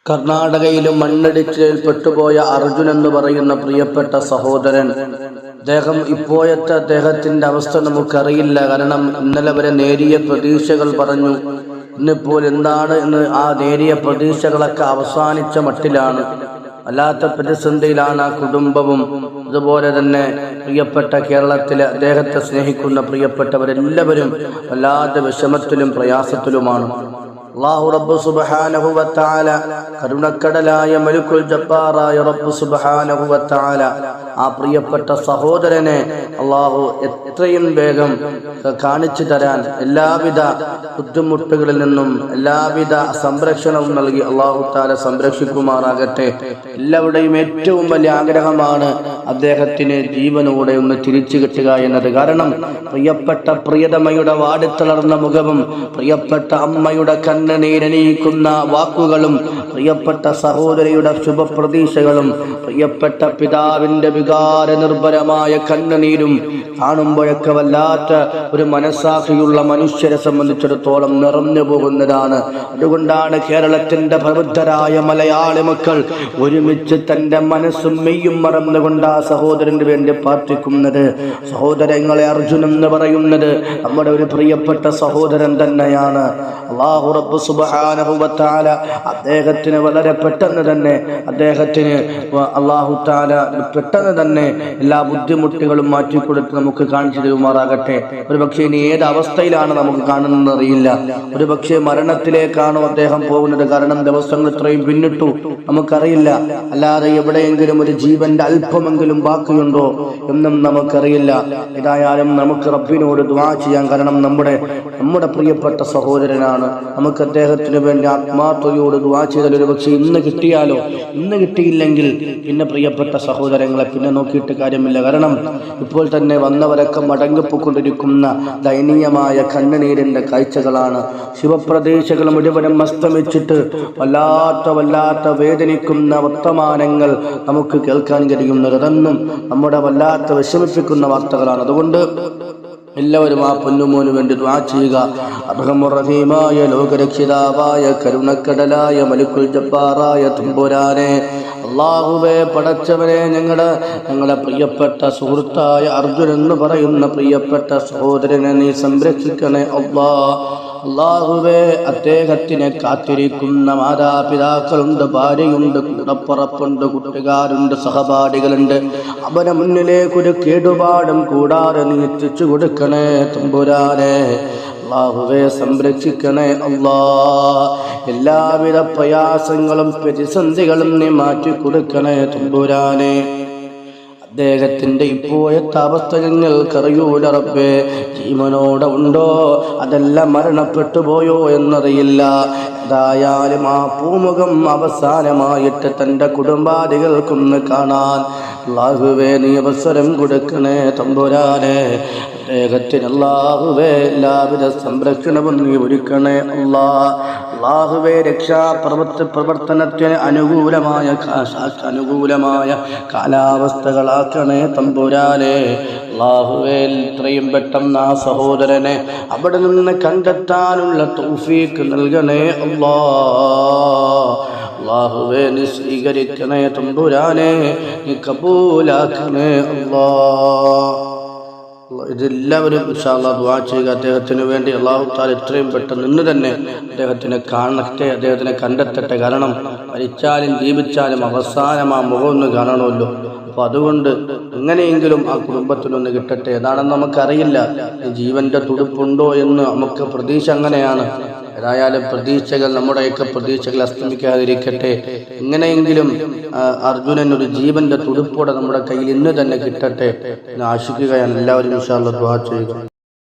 കർണാടകയിലും മണ്ണിടിച്ചിലിൽ പെട്ടുപോയ അർജുൻ എന്ന് പറയുന്ന പ്രിയപ്പെട്ട സഹോദരൻ, ഇപ്പോഴത്തെ അദ്ദേഹത്തിന്റെ അവസ്ഥ നമുക്കറിയില്ല. കാരണം ഇന്നലെ വരെ നേരിയ പ്രതീക്ഷകൾ പറഞ്ഞു. ഇന്നിപ്പോൾ എന്താണ് എന്ന് ആ നേരിയ പ്രതീക്ഷകളൊക്കെ അവസാനിച്ച മട്ടിലാണ്. വല്ലാത്ത പ്രതിസന്ധിയിലാണ് ആ കുടുംബവും. അതുപോലെ തന്നെ പ്രിയപ്പെട്ട കേരളത്തിലെ അദ്ദേഹത്തെ സ്നേഹിക്കുന്ന പ്രിയപ്പെട്ടവരെല്ലാവരും വല്ലാത്ത വിഷമത്തിലും പ്രയാസത്തിലുമാണ്. അല്ലാഹു റബ്ബ് സുബ്ഹാനഹു വ തആല, കരുണക്കടലായ മലിക്കുൽ ജബ്ബാറായ റബ്ബ് സുബ്ഹാനഹു വ തആല ആ പ്രിയപ്പെട്ട സഹോദരനെ അല്ലാഹു എത്രയും വേഗം കാണിച്ചു തരാൻ എല്ലാവിധ ബുദ്ധിമുട്ടുകളിൽ നിന്നും എല്ലാവിധ സംരക്ഷണവും നൽകി അല്ലാഹു തആല സംരക്ഷിക്കുമാറാകട്ടെ. എല്ലാവരുടെയും ഏറ്റവും വലിയ ആഗ്രഹമാണ് അദ്ദേഹത്തിന് ജീവനോടെ ഒന്ന് തിരിച്ചു കിട്ടുക എന്നത്. കാരണം പ്രിയപ്പെട്ട പ്രിയതമയുടെ വാടിത്തളർന്ന മുഖവും പ്രിയപ്പെട്ട അമ്മയുടെ കണ്ണുനീരണിയിക്കുന്ന വാക്കുകളും പ്രിയപ്പെട്ട സഹോദരിയുടെ ശുഭപ്രതീക്ഷകളും പ്രിയപ്പെട്ട പിതാവിന്റെ വികാര നിർഭരമായ കണ്ണുനീരും കാണുമ്പോഴൊക്കെ വല്ലാത്ത ഒരു മനസ്സാക്ഷിയുള്ള മനുഷ്യരെ സംബന്ധിച്ചിടത്തോളം നിറഞ്ഞു പോകുന്നതാണ്. അതുകൊണ്ടാണ് കേരളത്തിന്റെ പ്രബുദ്ധരായ മലയാളി മക്കൾ ഒരുമിച്ച് തന്റെ മനസ്സും മെയ്യും മറന്നുകൊണ്ട് ആ സഹോദരന് വേണ്ടി പ്രാർത്ഥിക്കുന്നത്. സഹോദരങ്ങളെ, അർജുൻ എന്ന് പറയുന്നത് നമ്മുടെ ഒരു പ്രിയപ്പെട്ട സഹോദരൻ തന്നെയാണ്. അല്ലാഹു റബ്ബ് സുബ്ഹാനഹു വ തആല അദ്ദേഹത്തിന് വളരെ പെട്ടെന്ന് തന്നെ അല്ലാഹു തആല പെട്ടെന്ന് തന്നെ എല്ലാ ബുദ്ധിമുട്ടുകളും മാറ്റിക്കൊടുത്ത് നമുക്ക് കാണിച്ചു തരുമാറാകട്ടെ. ഒരുപക്ഷെ ഇനി ഏത് അവസ്ഥയിലാണ് നമുക്ക് കാണുന്നത് അറിയില്ല. ഒരുപക്ഷെ മരണത്തിലേക്കാണോ അദ്ദേഹം പോകുന്നത്? കാരണം ദിവസങ്ങൾ ഇത്രയും പിന്നിട്ടു, നമുക്കറിയില്ല. അല്ലാതെ എവിടെയെങ്കിലും ഒരു ജീവന്റെ അല്പമെങ്കിലും ബാക്കിയുണ്ടോ എന്നും നമുക്കറിയില്ല. ഏതായാലും നമുക്ക് റബ്ബിനോട് ദുആ ചെയ്യാം. കാരണം നമ്മുടെ പ്രിയപ്പെട്ട സഹോദരനാണ്. നമുക്ക് അദ്ദേഹത്തിന് വേണ്ടി ആത്മാർത്ഥതയോട് ദുആ ചെയ്താൽ ഒരുപക്ഷെ ഇന്ന് കിട്ടിയാലോ, ഇന്ന് കിട്ടിയില്ലെങ്കിൽ പിന്നെ പ്രിയപ്പെട്ട സഹോദരങ്ങളെ പിന്നെ നോക്കിയിട്ട് കാര്യമില്ല. കാരണം ഇപ്പോൾ തന്നെ വന്നവരൊക്കെ മടങ്ങിപ്പോയിക്കൊണ്ടിരിക്കുന്ന ദയനീയമായ കണ്ണുനീരിന്റെ കാഴ്ചകളാണ്. ശിവപ്രദേശങ്ങൾ മുഴുവനും അസ്തമിച്ചിട്ട് വല്ലാത്ത വേദനിക്കുന്ന വർത്തമാനങ്ങൾ നമുക്ക് കേൾക്കാൻ കഴിയുന്നത്. അതൊന്നും നമ്മുടെ വല്ലാത്ത വിഷമിപ്പിക്കുന്ന വാർത്തകളാണ്. അതുകൊണ്ട് എല്ലാവരും ആ പൊന്നുമോന് വേണ്ടി ദുആ ചെയ്യുക. അർഹമുർ റഹീമായ ലോകരക്ഷിതാവായ കരുണക്കടലായ മലിക്കുൽ ജബ്ബാറായ തമ്പുരാനെ, അല്ലാഹുവേ പടച്ചവനെ, ഞങ്ങളുടെ പ്രിയപ്പെട്ട സുഹൃത്തായ അർജുൻ എന്ന് പറയുന്ന പ്രിയപ്പെട്ട സഹോദരനെ നീ സംരക്ഷിക്കണേ അല്ലാഹുവേ. അദ്ദേഹത്തിനെ കാത്തിരിക്കുന്ന മാതാപിതാക്കളുണ്ട്, ഭാര്യയുണ്ട്, കൂടപ്പുറപ്പുണ്ട്, കൂട്ടുകാരുണ്ട്, സഹപാഠികളുണ്ട്. അവരെ മുന്നിലേക്ക് ഒരു കേടുപാടും കൂടാതെ നീ എത്തിച്ചു കൊടുക്കണേ തമ്പുരാനെ. അല്ലാഹുവേ സംരക്ഷിക്കണേ എല്ലാവിധ പ്രയാസങ്ങളും പ്രതിസന്ധികളും നീ മാറ്റി കൊടുക്കണേ തമ്പുരാനെ. അദ്ദേഹത്തിന്റെ ഇപ്പോഴത്തെ അവസ്ഥ ഞങ്ങൾക്കറിയൂല റബ്ബേ. ജീവനോടെ ഉണ്ടോ അതല്ല മരണപ്പെട്ടു പോയോ എന്നറിയില്ല. എന്തായാലും ആ പൂമുഖം അവസാനമായിട്ട് തന്റെ കുടുംബാദികൾക്കൊന്ന് കാണാൻ അല്ലാഹുവേ നീ അവസരം കൊടുക്കണേ തമ്പുരാനെ. അദ്ദേഹത്തിന് അല്ലാഹുവേ എല്ലാവിധ സംരക്ഷണവും നീ ഒരുക്കണേ അല്ലാഹുവേ. രക്ഷാപ്രവർത്തനത്തിന് അനുകൂലമായ കാലാവസ്ഥകളാക്കണേ തമ്പുരാനെ. അല്ലാഹുവേ ഇത്രയും പെട്ടെന്ന് ആ സഹോദരനെ അവിടെ നിന്ന് കണ്ടെത്താനുള്ള തൗഫീഖ് നൽകണേ അല്ലാഹുവേ. നീ സ്വീകരിക്കണേ തമ്പുരാനെ, നീ കബൂലാക്കണേ ഇതെല്ലാവരും ഇൻഷാ അല്ലാഹ് ദുആ ചെയ്യുക അദ്ദേഹത്തിന് വേണ്ടി. അല്ലാഹു തആല എത്രയും പെട്ടെന്ന് ഇന്ന് തന്നെ അദ്ദേഹത്തിനെ കാണട്ടെ, അദ്ദേഹത്തിനെ കണ്ടെത്തട്ടെ. കാരണം മരിച്ചാലും ജീവിച്ചാലും അവസാനം ആ മുഖം ഒന്ന് കാണണമല്ലോ. അപ്പൊ അതുകൊണ്ട് എങ്ങനെയെങ്കിലും ആ കുടുംബത്തിനൊന്ന് കിട്ടട്ടെ. ഏതാണെന്ന് നമുക്കറിയില്ല. ജീവന്റെ തുടുപ്പുണ്ടോ എന്ന് നമുക്ക് പ്രതീക്ഷ അങ്ങനെയാണ്. ഏതായാലും നമ്മുടെയൊക്കെ പ്രതീക്ഷകൾ അസ്തമിക്കാതിരിക്കട്ടെ. എങ്ങനെയെങ്കിലും അർജുനൻ ഒരു ജീവന്റെ തുടുപ്പോടെ നമ്മുടെ കയ്യിൽ ഇന്ന് തന്നെ കിട്ടട്ടെ എന്ന് ആശിക്കുകയാണ്. എല്ലാവരും ഇൻഷാ അല്ലാഹ് ദുആ ചെയ്യുക.